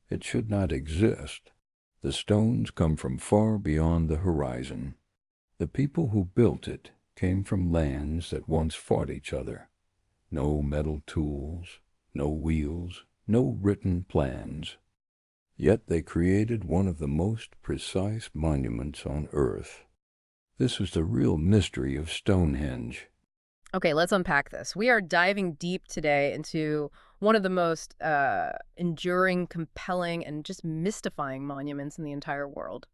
It should not exist. The stones come from far beyond the horizon. The people who built it came from lands that once fought each other. No metal tools, no wheels, no written plans. Yet they created one of the most precise monuments on Earth. This was the real mystery of Stonehenge. Okay, let's unpack this. We are diving deep today into one of the most enduring, compelling, and just mystifying monuments in the entire world,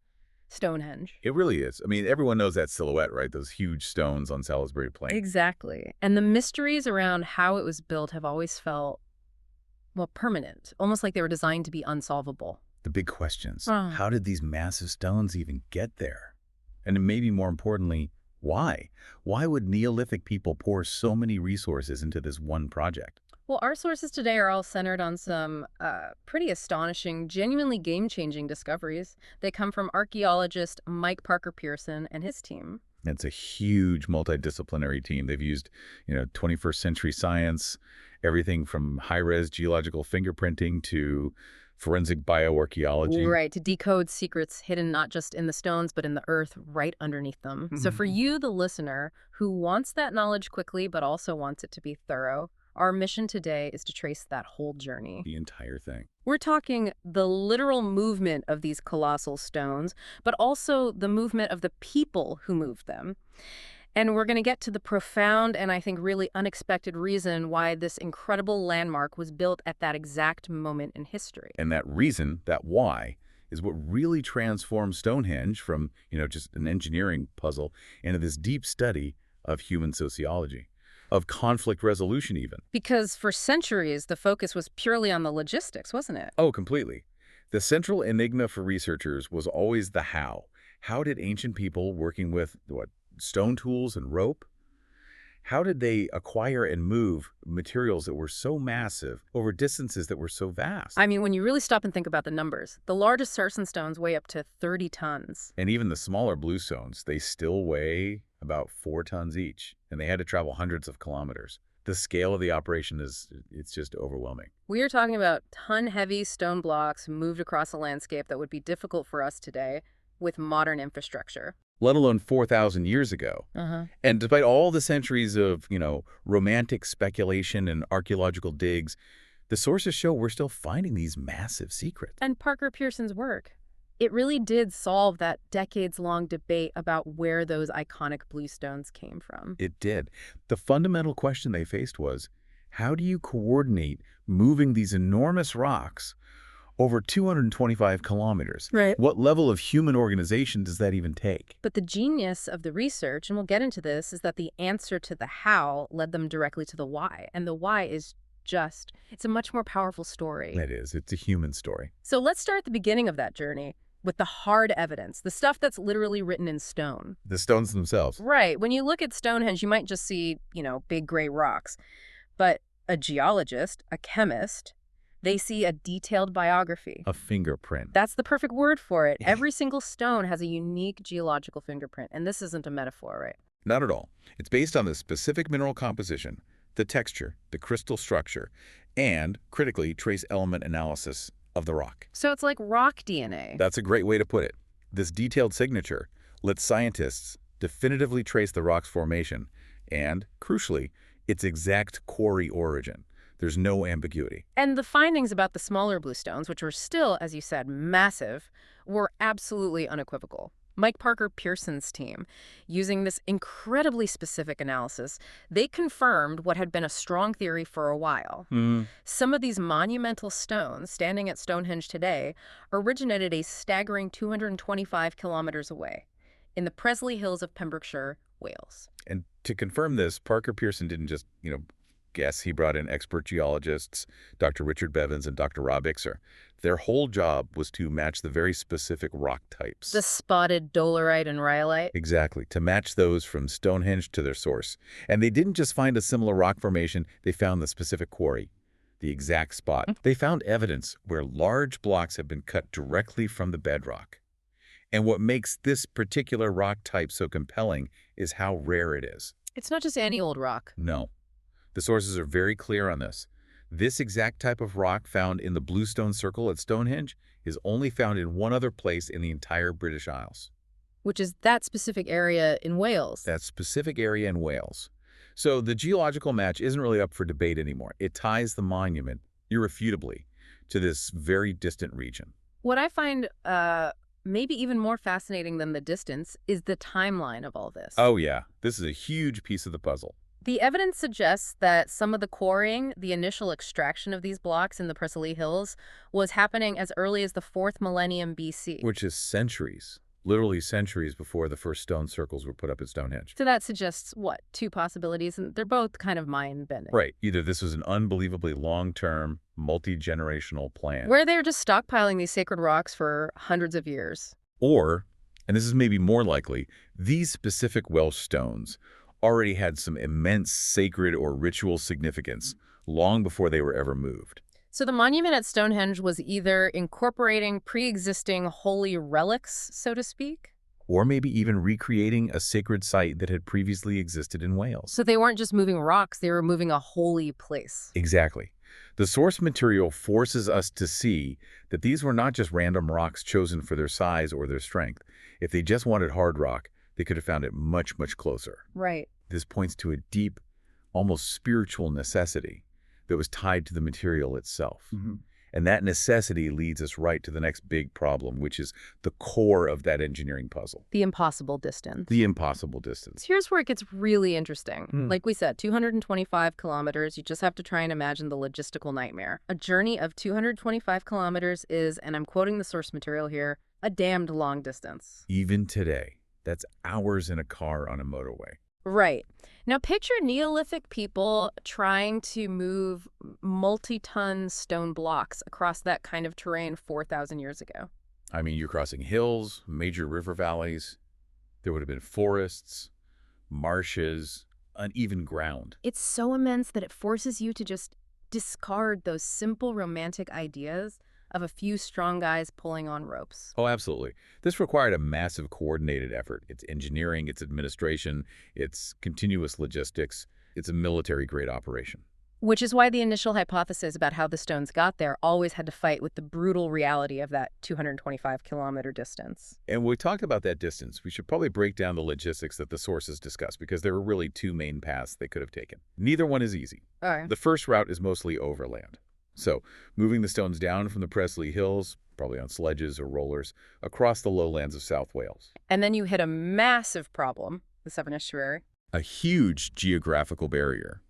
Stonehenge. It really is. I mean, everyone knows that silhouette, right? Those huge stones on Salisbury Plain. Exactly. And the mysteries around how it was built have always felt, well, permanent, almost like they were designed to be unsolvable. The big questions. Huh. How did these massive stones even get there? And maybe more importantly, why? Why would Neolithic people pour so many resources into this one project? Well, our sources today are all centered on some pretty astonishing, genuinely game-changing discoveries. They come from archaeologist Mike Parker Pearson and his team. It's a huge multidisciplinary team. They've used, 21st century science, everything from high-res geological fingerprinting to forensic bioarchaeology. Right, to decode secrets hidden not just in the stones, but in the earth right underneath them. So for you, the listener, who wants that knowledge quickly, but also wants it to be thorough, our mission today is to trace that whole journey. The entire thing. We're talking the literal movement of these colossal stones, but also the movement of the people who moved them. And we're going to get to the profound and I think really unexpected reason why this incredible landmark was built at that exact moment in history. And that reason, that why, is what really transformed Stonehenge from, just an engineering puzzle into this deep study of human sociology, of conflict resolution even. Because for centuries, the focus was purely on the logistics, wasn't it? Oh, completely. The central enigma for researchers was always the how. How did ancient people working with, stone tools and rope? How did they acquire and move materials that were so massive over distances that were so vast? I mean, when you really stop and think about the numbers, the largest sarsen stones weigh up to 30 tons. And even the smaller bluestones, they still weigh about 4 tons each, and they had to travel hundreds of kilometers. The scale of the operation it's just overwhelming. We are talking about ton-heavy stone blocks moved across a landscape that would be difficult for us today with modern infrastructure. Let alone 4,000 years ago. And despite all the centuries of, romantic speculation and archaeological digs, the sources show we're still finding these massive secrets. And Parker Pearson's work, it really did solve that decades-long debate about where those iconic bluestones came from. It did. The fundamental question they faced was, how do you coordinate moving these enormous rocks over 225 kilometers? Right. What level of human organization does that even take? But the genius of the research, and we'll get into this, is that the answer to the how led them directly to the why. And the why is it's a much more powerful story. It is. It's a human story. So let's start at the beginning of that journey with the hard evidence, the stuff that's literally written in stone. The stones themselves. Right. When you look at Stonehenge, you might just see, big gray rocks. But a geologist, a chemist, they see a detailed biography. A fingerprint. That's the perfect word for it. Every single stone has a unique geological fingerprint, and this isn't a metaphor, right? Not at all. It's based on the specific mineral composition, the texture, the crystal structure, and, critically, trace element analysis of the rock. So it's like rock DNA. That's a great way to put it. This detailed signature lets scientists definitively trace the rock's formation and, crucially, its exact quarry origin. There's no ambiguity. And the findings about the smaller bluestones, which were still, as you said, massive, were absolutely unequivocal. Mike Parker Pearson's team, using this incredibly specific analysis, they confirmed what had been a strong theory for a while. Some of these monumental stones standing at Stonehenge today originated a staggering 225 kilometers away in the Presley Hills of Pembrokeshire, Wales. And to confirm this, Parker Pearson didn't just, guess. He brought in expert geologists, Dr. Richard Bevins and Dr. Rob Ixer. Their whole job was to match the very specific rock types. The spotted dolerite and rhyolite? Exactly, to match those from Stonehenge to their source. And they didn't just find a similar rock formation, they found the specific quarry, the exact spot. They found evidence where large blocks have been cut directly from the bedrock. And what makes this particular rock type so compelling is how rare it is. It's not just any old rock. No. The sources are very clear on this. This exact type of rock found in the Bluestone Circle at Stonehenge is only found in one other place in the entire British Isles. Which is that specific area in Wales. That specific area in Wales. So the geological match isn't really up for debate anymore. It ties the monument, irrefutably, to this very distant region. What I find maybe even more fascinating than the distance is the timeline of all this. Oh yeah, this is a huge piece of the puzzle. The evidence suggests that some of the quarrying, the initial extraction of these blocks in the Preseli Hills, was happening as early as the 4th millennium BC. Which is centuries, literally centuries before the first stone circles were put up at Stonehenge. So that suggests, what, two possibilities? And they're both kind of mind-bending. Right. Either this was an unbelievably long-term, multi-generational plan. Where they're just stockpiling these sacred rocks for hundreds of years. Or, and this is maybe more likely, these specific Welsh stones already had some immense sacred or ritual significance long before they were ever moved. So the monument at Stonehenge was either incorporating pre-existing holy relics, so to speak? Or maybe even recreating a sacred site that had previously existed in Wales. So they weren't just moving rocks, they were moving a holy place. Exactly. The source material forces us to see that these were not just random rocks chosen for their size or their strength. If they just wanted hard rock, they could have found it much, much closer. Right. This points to a deep, almost spiritual necessity that was tied to the material itself. And that necessity leads us right to the next big problem, which is the core of that engineering puzzle. The impossible distance. The impossible distance. Here's where it gets really interesting. Like we said, 225 kilometers. You just have to try and imagine the logistical nightmare. A journey of 225 kilometers is, and I'm quoting the source material here, a damned long distance. Even today, that's hours in a car on a motorway. Right. Now picture Neolithic people trying to move multi-ton stone blocks across that kind of terrain 4,000 years ago. I mean, you're crossing hills, major river valleys. There would have been forests, marshes, uneven ground. It's so immense that it forces you to just discard those simple romantic ideas of a few strong guys pulling on ropes. Oh, absolutely. This required a massive coordinated effort. It's engineering, it's administration, it's continuous logistics. It's a military-grade operation. Which is why the initial hypothesis about how the stones got there always had to fight with the brutal reality of that 225-kilometer distance. And when we talked about that distance, we should probably break down the logistics that the sources discuss, because there were really two main paths they could have taken. Neither one is easy. All right. The first route is mostly overland. So, moving the stones down from the Preseli Hills, probably on sledges or rollers, across the lowlands of South Wales. And then you hit a massive problem, the Severn Estuary. A huge geographical barrier.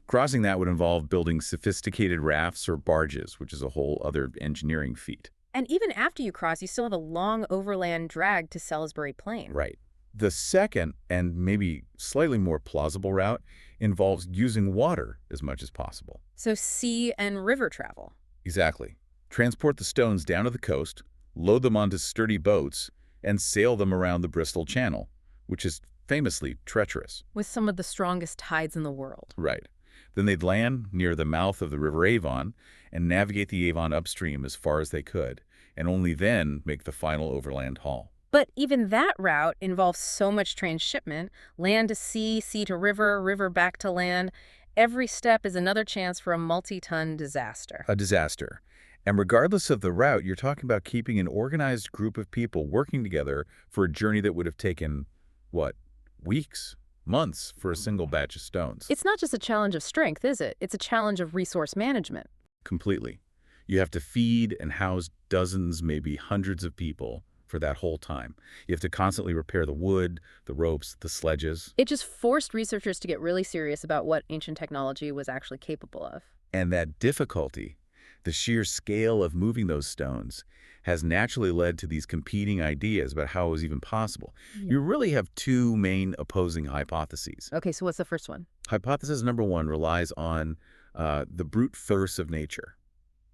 Crossing that would involve building sophisticated rafts or barges, which is a whole other engineering feat. And even after you cross, you still have a long overland drag to Salisbury Plain. Right. The second, and maybe slightly more plausible route, involves using water as much as possible. So sea and river travel. Exactly. Transport the stones down to the coast, load them onto sturdy boats, and sail them around the Bristol Channel, which is famously treacherous. With some of the strongest tides in the world. Right. Then they'd land near the mouth of the River Avon and navigate the Avon upstream as far as they could, and only then make the final overland haul. But even that route involves so much transshipment, land to sea, sea to river, river back to land. Every step is another chance for a multi-ton disaster. A disaster. And regardless of the route, you're talking about keeping an organized group of people working together for a journey that would have taken, what, weeks, months for a single batch of stones. It's not just a challenge of strength, is it? It's a challenge of resource management. Completely. You have to feed and house dozens, maybe hundreds of people for that whole time. You have to constantly repair the wood, the ropes, the sledges. It just forced researchers to get really serious about what ancient technology was actually capable of. And that difficulty, the sheer scale of moving those stones, has naturally led to these competing ideas about how it was even possible. You really have two main opposing hypotheses. Okay, so what's the first one? Hypothesis number one relies on the brute force of nature,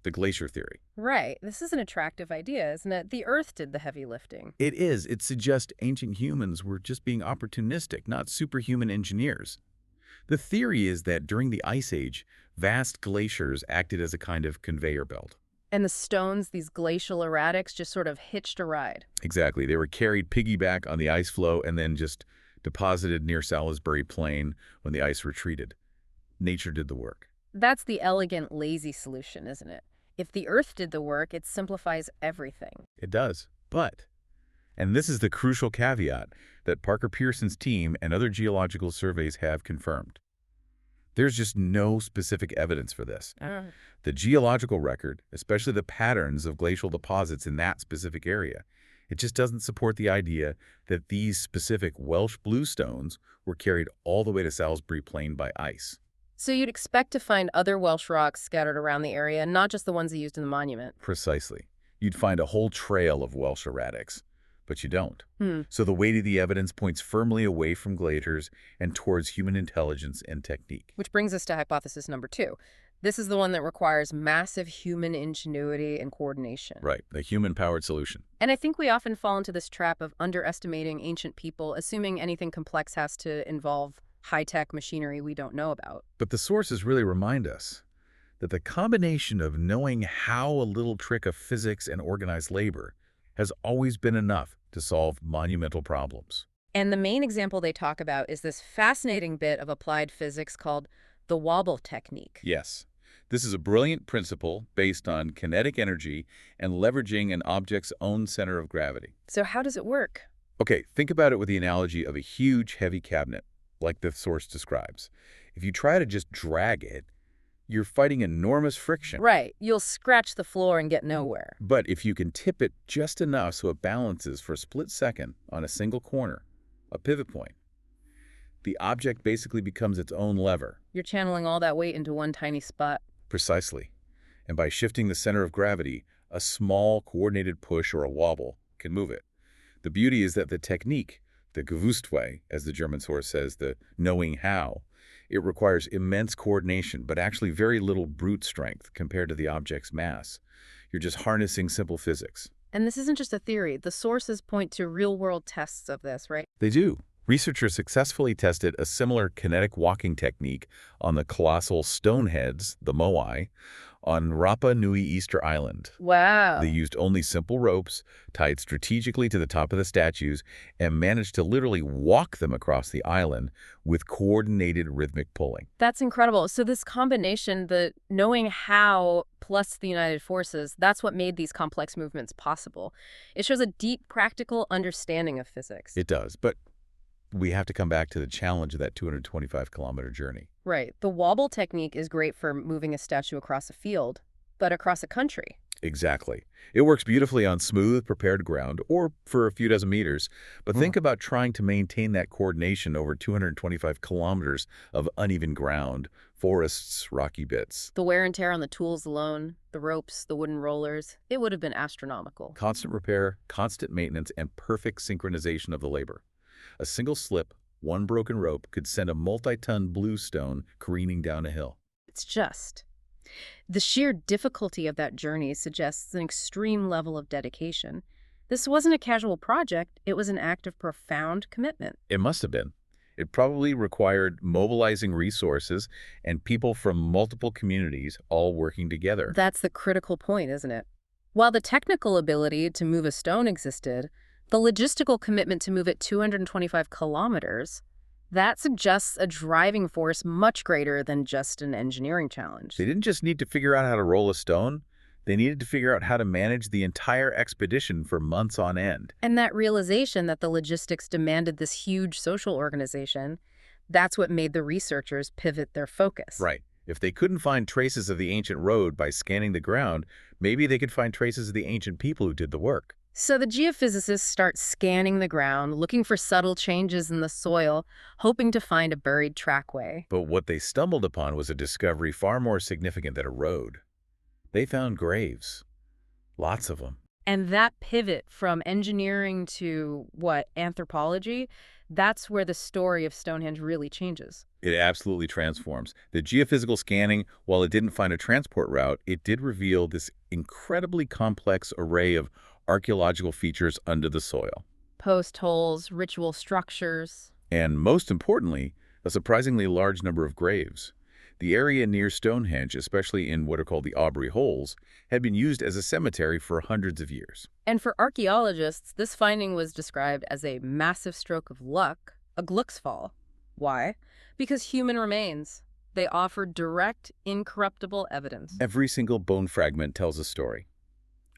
the glacier theory. Right. This is an attractive idea, isn't it? The Earth did the heavy lifting. It is. It suggests ancient humans were just being opportunistic, not superhuman engineers. The theory is that during the Ice Age, vast glaciers acted as a kind of conveyor belt. And the stones, these glacial erratics, just sort of hitched a ride. Exactly. They were carried piggyback on the ice flow and then just deposited near Salisbury Plain when the ice retreated. Nature did the work. That's the elegant, lazy solution, isn't it? If the Earth did the work, it simplifies everything. It does. But, and this is the crucial caveat that Parker Pearson's team and other geological surveys have confirmed, there's just no specific evidence for this. The geological record, especially the patterns of glacial deposits in that specific area, it just doesn't support the idea that these specific Welsh bluestones were carried all the way to Salisbury Plain by ice. So you'd expect to find other Welsh rocks scattered around the area, not just the ones they used in the monument. Precisely. You'd find a whole trail of Welsh erratics, but you don't. So the weight of the evidence points firmly away from glaciers and towards human intelligence and technique. Which brings us to hypothesis number 2. This is the one that requires massive human ingenuity and coordination. Right, the human-powered solution. And I think we often fall into this trap of underestimating ancient people, assuming anything complex has to involve high-tech machinery we don't know about. But the sources really remind us that the combination of knowing how a little trick of physics and organized labor has always been enough to solve monumental problems. And the main example they talk about is this fascinating bit of applied physics called the wobble technique. Yes, this is a brilliant principle based on kinetic energy and leveraging an object's own center of gravity. So how does it work? Okay, think about it with the analogy of a huge, heavy cabinet, like the source describes. If you try to just drag it, you're fighting enormous friction. Right. You'll scratch the floor and get nowhere. But if you can tip it just enough so it balances for a split second on a single corner, a pivot point, the object basically becomes its own lever. You're channeling all that weight into one tiny spot. Precisely. And by shifting the center of gravity, a small coordinated push or a wobble can move it. The beauty is that the technique, the gewusst way, as the German source says, the knowing how, it requires immense coordination, but actually very little brute strength compared to the object's mass. You're just harnessing simple physics. And this isn't just a theory. The sources point to real-world tests of this, right? They do. Researchers successfully tested a similar kinetic walking technique on the colossal Stonehenge, the Moai, on Rapa Nui Easter Island. Wow. They used only simple ropes, tied strategically to the top of the statues, and managed to literally walk them across the island with coordinated rhythmic pulling. That's incredible. So this combination, the knowing how plus the united forces, that's what made these complex movements possible. It shows a deep practical understanding of physics. It does, but we have to come back to the challenge of that 225-kilometer journey. Right. The wobble technique is great for moving a statue across a field, but across a country. Exactly. It works beautifully on smooth, prepared ground or for a few dozen meters, but think about trying to maintain that coordination over 225 kilometers of uneven ground, forests, rocky bits. The wear and tear on the tools alone, the ropes, the wooden rollers, it would have been astronomical. Constant repair, constant maintenance, and perfect synchronization of the labor. A single slip, one broken rope could send a multi-ton bluestone careening down a hill. It's just. The sheer difficulty of that journey suggests an extreme level of dedication. This wasn't a casual project, it was an act of profound commitment. It must have been. It probably required mobilizing resources and people from multiple communities all working together. That's the critical point, isn't it? While the technical ability to move a stone existed, the logistical commitment to move it 225 kilometers, that suggests a driving force much greater than just an engineering challenge. They didn't just need to figure out how to roll a stone. They needed to figure out how to manage the entire expedition for months on end. And that realization that the logistics demanded this huge social organization, that's what made the researchers pivot their focus. Right. If they couldn't find traces of the ancient road by scanning the ground, maybe they could find traces of the ancient people who did the work. So the geophysicists start scanning the ground, looking for subtle changes in the soil, hoping to find a buried trackway. But what they stumbled upon was a discovery far more significant than a road. They found graves. Lots of them. And that pivot from engineering to, anthropology, that's where the story of Stonehenge really changes. It absolutely transforms. The geophysical scanning, while it didn't find a transport route, it did reveal this incredibly complex array of archaeological features under the soil. Post holes, ritual structures. And most importantly, a surprisingly large number of graves. The area near Stonehenge, especially in what are called the Aubrey Holes, had been used as a cemetery for hundreds of years. And for archaeologists, this finding was described as a massive stroke of luck, a Glücksfall. Why? Because human remains, They offered direct, incorruptible evidence. Every single bone fragment tells a story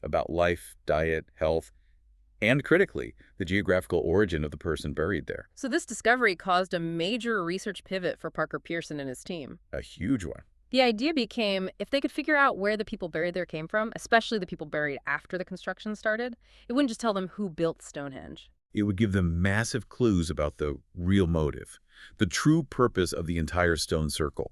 about life, diet, health, and critically, the geographical origin of the person buried there. So this discovery caused a major research pivot for Parker Pearson and his team. A huge one. The idea became, if they could figure out where the people buried there came from, especially the people buried after the construction started, it wouldn't just tell them who built Stonehenge. It would give them massive clues about the real motive, the true purpose of the entire stone circle.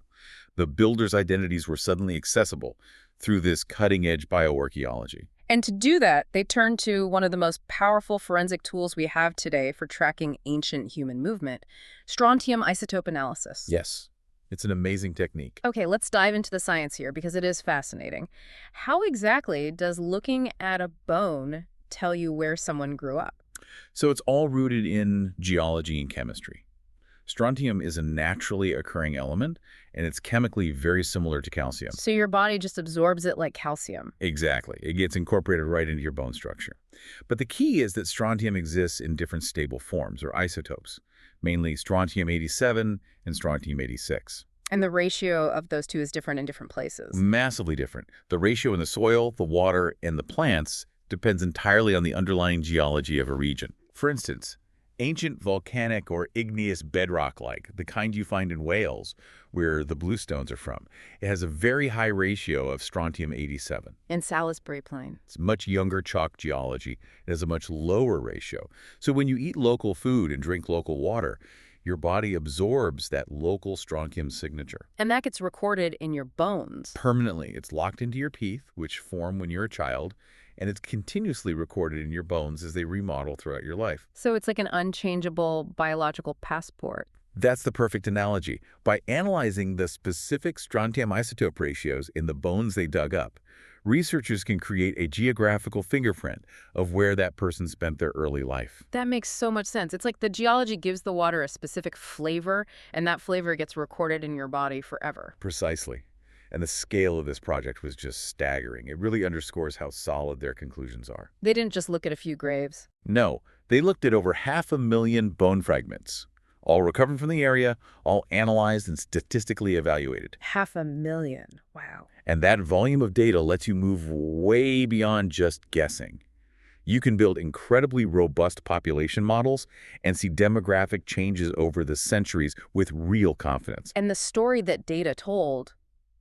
The builders' identities were suddenly accessible through this cutting-edge bioarchaeology. And to do that, they turned to one of the most powerful forensic tools we have today for tracking ancient human movement, strontium isotope analysis. Yes, it's an amazing technique. Okay, let's dive into the science here because it is fascinating. How exactly does looking at a bone tell you where someone grew up? So it's all rooted in geology and chemistry. Strontium is a naturally occurring element, and it's chemically very similar to calcium. So your body just absorbs it like calcium. Exactly. It gets incorporated right into your bone structure. But the key is that strontium exists in different stable forms, or isotopes, mainly strontium-87 and strontium-86. And the ratio of those two is different in different places. Massively different. The ratio in the soil, the water, and the plants depends entirely on the underlying geology of a region. For instance, ancient volcanic or igneous bedrock like the kind you find in Wales, where the bluestones are from, it has a very high ratio of strontium-87. In Salisbury Plain. It's much younger chalk geology. It has a much lower ratio. So when you eat local food and drink local water, your body absorbs that local strontium signature. And that gets recorded in your bones. Permanently. It's locked into your teeth, which form when you're a child, and it's continuously recorded in your bones as they remodel throughout your life. So it's like an unchangeable biological passport. That's the perfect analogy. By analyzing the specific strontium isotope ratios in the bones they dug up, researchers can create a geographical fingerprint of where that person spent their early life. That makes so much sense. It's like the geology gives the water a specific flavor, and that flavor gets recorded in your body forever. Precisely. And the scale of this project was just staggering. It really underscores how solid their conclusions are. They didn't just look at a few graves. No, they looked at over 500,000 bone fragments, all recovered from the area, all analyzed and statistically evaluated. 500,000. Wow. And that volume of data lets you move way beyond just guessing. You can build incredibly robust population models and see demographic changes over the centuries with real confidence. And the story that data told,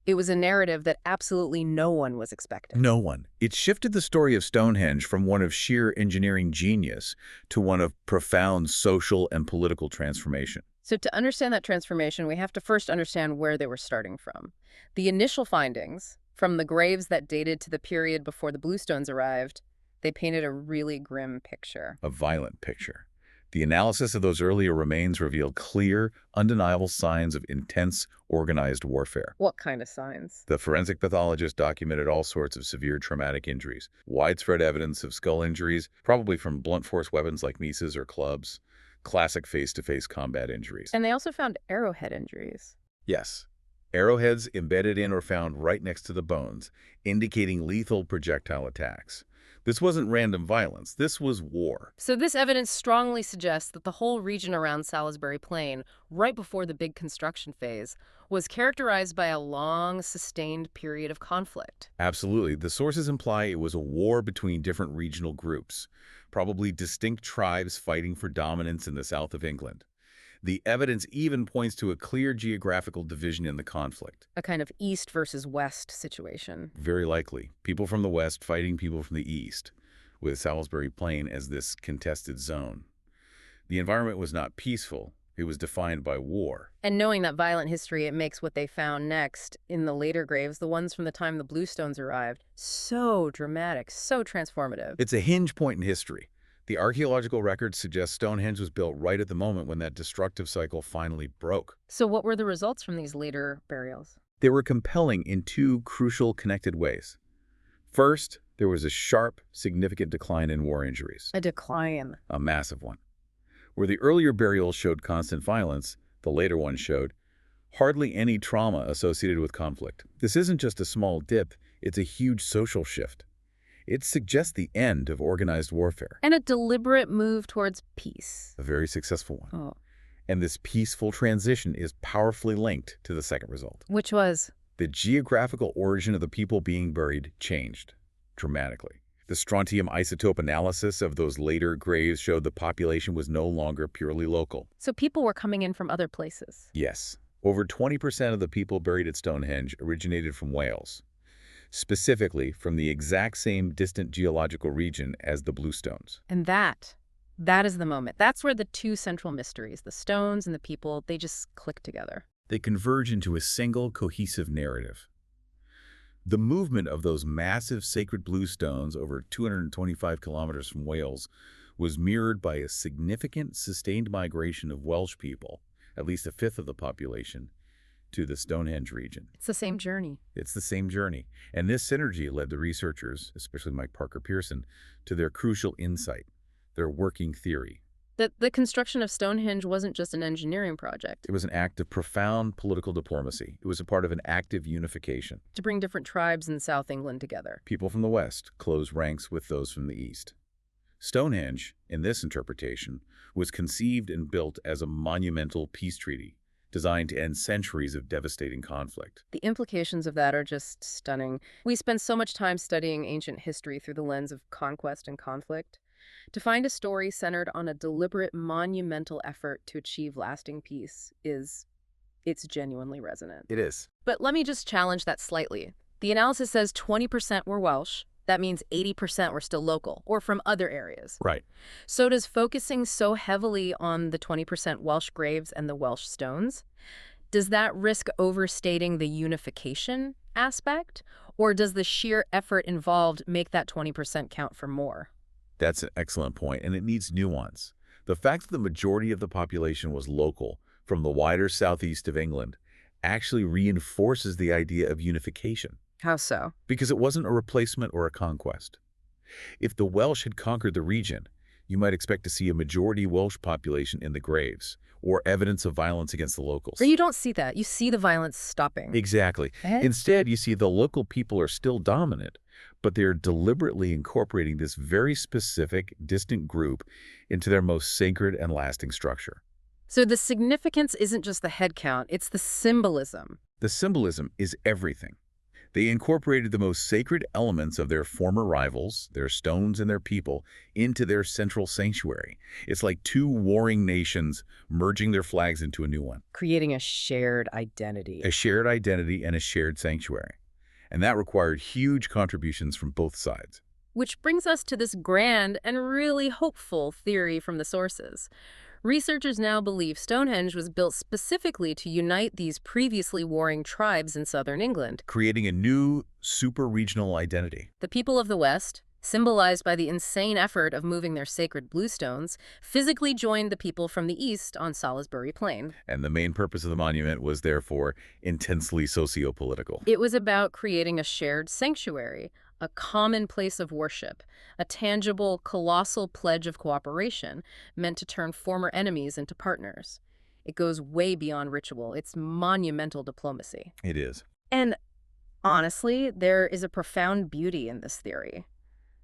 it was a narrative that absolutely no one was expecting. No one. It shifted the story of Stonehenge from one of sheer engineering genius to one of profound social and political transformation. So to understand that transformation, we have to first understand where they were starting from. The initial findings, from the graves that dated to the period before the bluestones arrived, they painted a really grim picture. A violent picture. The analysis of those earlier remains revealed clear, undeniable signs of intense, organized warfare. What kind of signs? The forensic pathologist documented all sorts of severe traumatic injuries, widespread evidence of skull injuries, probably from blunt force weapons like maces or clubs, classic face-to-face combat injuries. And they also found arrowhead injuries. Yes, arrowheads embedded in or found right next to the bones, indicating lethal projectile attacks. This wasn't random violence. This was war. So this evidence strongly suggests that the whole region around Salisbury Plain, right before the big construction phase, was characterized by a long, sustained period of conflict. Absolutely. The sources imply it was a war between different regional groups, probably distinct tribes fighting for dominance in the south of England. The evidence even points to a clear geographical division in the conflict. A kind of east versus west situation. Very likely. People from the west fighting people from the east, with Salisbury Plain as this contested zone. The environment was not peaceful. It was defined by war. And knowing that violent history, it makes what they found next in the later graves, the ones from the time the bluestones arrived, so dramatic, so transformative. It's a hinge point in history. The archaeological records suggest Stonehenge was built right at the moment when that destructive cycle finally broke. So what were the results from these later burials? They were compelling in two crucial connected ways. First, there was a sharp, significant decline in war injuries. A decline. A massive one. Where the earlier burials showed constant violence, the later ones showed hardly any trauma associated with conflict. This isn't just a small dip, it's a huge social shift. It suggests the end of organized warfare. And a deliberate move towards peace. A very successful one. Oh. And this peaceful transition is powerfully linked to the second result. Which was? The geographical origin of the people being buried changed dramatically. The strontium isotope analysis of those later graves showed the population was no longer purely local. So people were coming in from other places. Yes, over 20% of the people buried at Stonehenge originated from Wales, specifically from the exact same distant geological region as the bluestones. And that is the moment. That's where the two central mysteries, the stones and the people, they just click together. They converge into a single cohesive narrative. The movement of those massive sacred bluestones over 225 kilometers from Wales was mirrored by a significant sustained migration of Welsh people, at least a fifth of the population, to the Stonehenge region. It's the same journey. It's the same journey. And this synergy led the researchers, especially Mike Parker Pearson, to their crucial insight, their working theory. The construction of Stonehenge wasn't just an engineering project. It was an act of profound political diplomacy. It was a part of an active unification. To bring different tribes in South England together. People from the West closed ranks with those from the East. Stonehenge, in this interpretation, was conceived and built as a monumental peace treaty designed to end centuries of devastating conflict. The implications of that are just stunning. We spend so much time studying ancient history through the lens of conquest and conflict. To find a story centered on a deliberate, monumental effort to achieve lasting peace it's genuinely resonant. It is. But let me just challenge that slightly. The analysis says 20% were Welsh. That means 80% were still local or from other areas. Right. So does focusing so heavily on the 20% Welsh graves and the Welsh stones, does that risk overstating the unification aspect? Or does the sheer effort involved make that 20% count for more? That's an excellent point, and it needs nuance. The fact that the majority of the population was local, from the wider southeast of England, actually reinforces the idea of unification. How so? Because it wasn't a replacement or a conquest. If the Welsh had conquered the region, you might expect to see a majority Welsh population in the graves, or evidence of violence against the locals. Or you don't see that. You see the violence stopping. Exactly. Eh? Instead, you see the local people are still dominant, but they're deliberately incorporating this very specific, distant group into their most sacred and lasting structure. So the significance isn't just the head count, it's the symbolism. The symbolism is everything. They incorporated the most sacred elements of their former rivals, their stones and their people, into their central sanctuary. It's like two warring nations merging their flags into a new one. Creating a shared identity. A shared identity and a shared sanctuary. And that required huge contributions from both sides. Which brings us to this grand and really hopeful theory from the sources. Researchers now believe Stonehenge was built specifically to unite these previously warring tribes in southern England. Creating a new super-regional identity. The people of the West, symbolized by the insane effort of moving their sacred bluestones, physically joined the people from the East on Salisbury Plain. And the main purpose of the monument was therefore intensely socio-political. It was about creating a shared sanctuary, a common place of worship, a tangible, colossal pledge of cooperation meant to turn former enemies into partners. It goes way beyond ritual. It's monumental diplomacy. It is. And honestly, there is a profound beauty in this theory.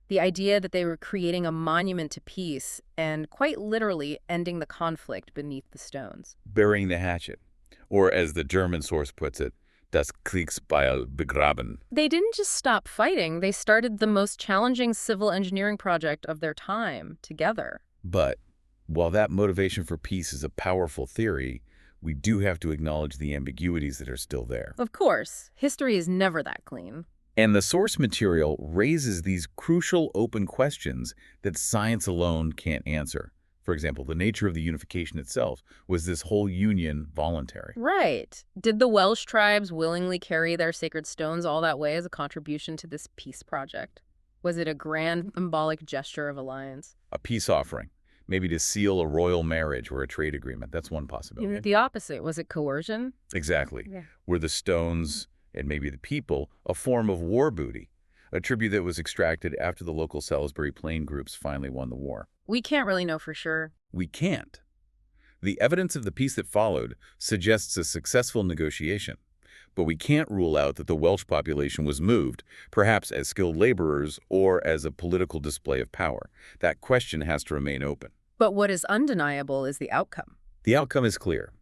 The idea that they were creating a monument to peace and quite literally ending the conflict beneath the stones. Burying the hatchet. Or as the German source puts it, das Kriegsbeil begraben. They didn't just stop fighting, they started the most challenging civil engineering project of their time together. But while that motivation for peace is a powerful theory, we do have to acknowledge the ambiguities that are still there. Of course, history is never that clean. And the source material raises these crucial open questions that science alone can't answer. For example, the nature of the unification itself. Was this whole union voluntary? Right. Did the Welsh tribes willingly carry their sacred stones all that way as a contribution to this peace project? Was it a grand symbolic gesture of alliance? A peace offering. Maybe to seal a royal marriage or a trade agreement. That's one possibility. The opposite. Was it coercion? Exactly. Yeah. Were the stones, and maybe the people, a form of war booty? A tribute that was extracted after the local Salisbury Plain groups finally won the war. We can't really know for sure. We can't. The evidence of the peace that followed suggests a successful negotiation, but we can't rule out that the Welsh population was moved, perhaps as skilled laborers or as a political display of power. That question has to remain open. But what is undeniable is the outcome. The outcome is clear.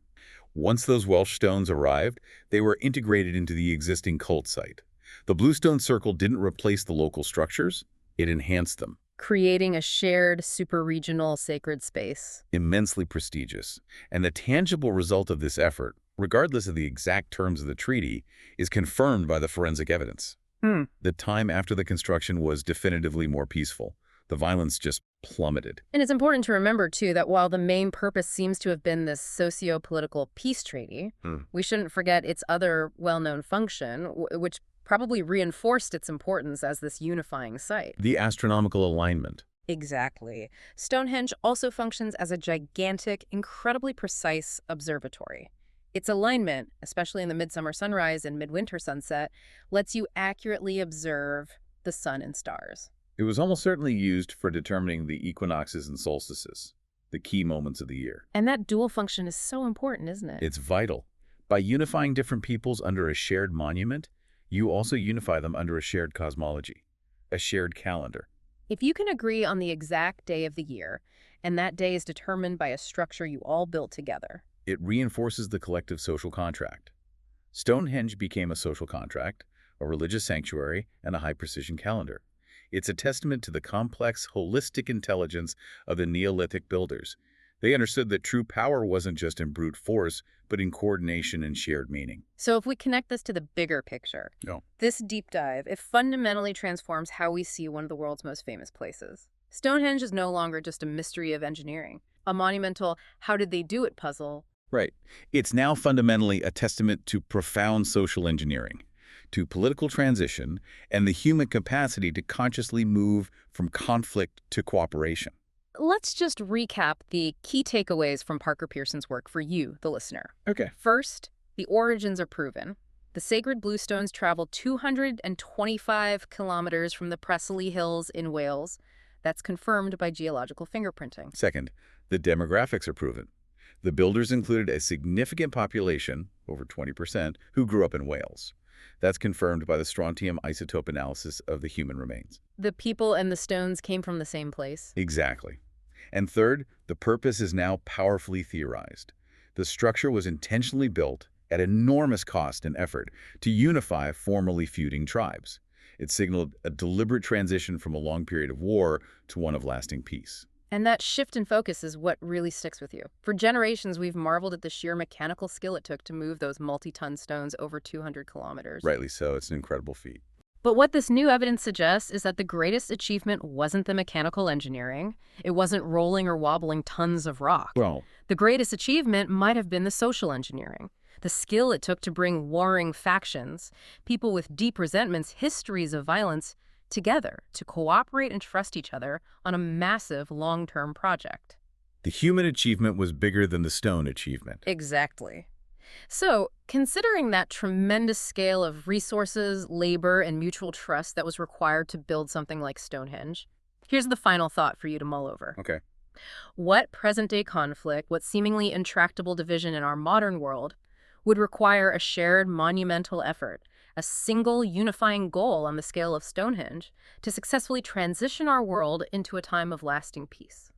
Once those Welsh stones arrived, they were integrated into the existing cult site. The Bluestone Circle didn't replace the local structures, it enhanced them. Creating a shared, super-regional sacred space. Immensely prestigious. And the tangible result of this effort, regardless of the exact terms of the treaty, is confirmed by the forensic evidence. The time after the construction was definitively more peaceful. The violence just plummeted. And it's important to remember, too, that while the main purpose seems to have been this socio-political peace treaty, we shouldn't forget its other well-known function, which probably reinforced its importance as this unifying site. The astronomical alignment. Exactly. Stonehenge also functions as a gigantic, incredibly precise observatory. Its alignment, especially in the midsummer sunrise and midwinter sunset, lets you accurately observe the sun and stars. It was almost certainly used for determining the equinoxes and solstices, the key moments of the year. And that dual function is so important, isn't it? It's vital. By unifying different peoples under a shared monument, you also unify them under a shared cosmology, a shared calendar. If you can agree on the exact day of the year, and that day is determined by a structure you all built together, It reinforces the collective social contract. Stonehenge became a social contract, a religious sanctuary, and a high-precision calendar. It's a testament to the complex, holistic intelligence of the Neolithic builders. They understood that true power wasn't just in brute force, but in coordination and shared meaning. So if we connect this to the bigger picture, this deep dive, it fundamentally transforms how we see one of the world's most famous places. Stonehenge is no longer just a mystery of engineering, a monumental how-did-they-do-it puzzle. Right. It's now fundamentally a testament to profound social engineering, to political transition, and the human capacity to consciously move from conflict to cooperation. Let's just recap the key takeaways from Parker Pearson's work for you, the listener. Okay. First, the origins are proven. The sacred bluestones traveled 225 kilometers from the Preseli Hills in Wales. That's confirmed by geological fingerprinting. Second, the demographics are proven. The builders included a significant population, over 20%, who grew up in Wales. That's confirmed by the strontium isotope analysis of the human remains. The people and the stones came from the same place. Exactly. And third, the purpose is now powerfully theorized. The structure was intentionally built at enormous cost and effort to unify formerly feuding tribes. It signaled a deliberate transition from a long period of war to one of lasting peace. And that shift in focus is what really sticks with you. For generations, we've marveled at the sheer mechanical skill it took to move those multi-ton stones over 200 kilometers. Rightly so. It's an incredible feat. But what this new evidence suggests is that the greatest achievement wasn't the mechanical engineering. It wasn't rolling or wobbling tons of rock. Well, The greatest achievement might have been the social engineering, the skill it took to bring warring factions, people with deep resentments, histories of violence, together to cooperate and trust each other on a massive long-term project. the human achievement was bigger than the stone achievement. Exactly. So, considering that tremendous scale of resources, labor, and mutual trust that was required to build something like Stonehenge, here's the final thought for you to mull over. Okay. What present-day conflict, what seemingly intractable division in our modern world, would require a shared monumental effort, a single unifying goal on the scale of Stonehenge, to successfully transition our world into a time of lasting peace?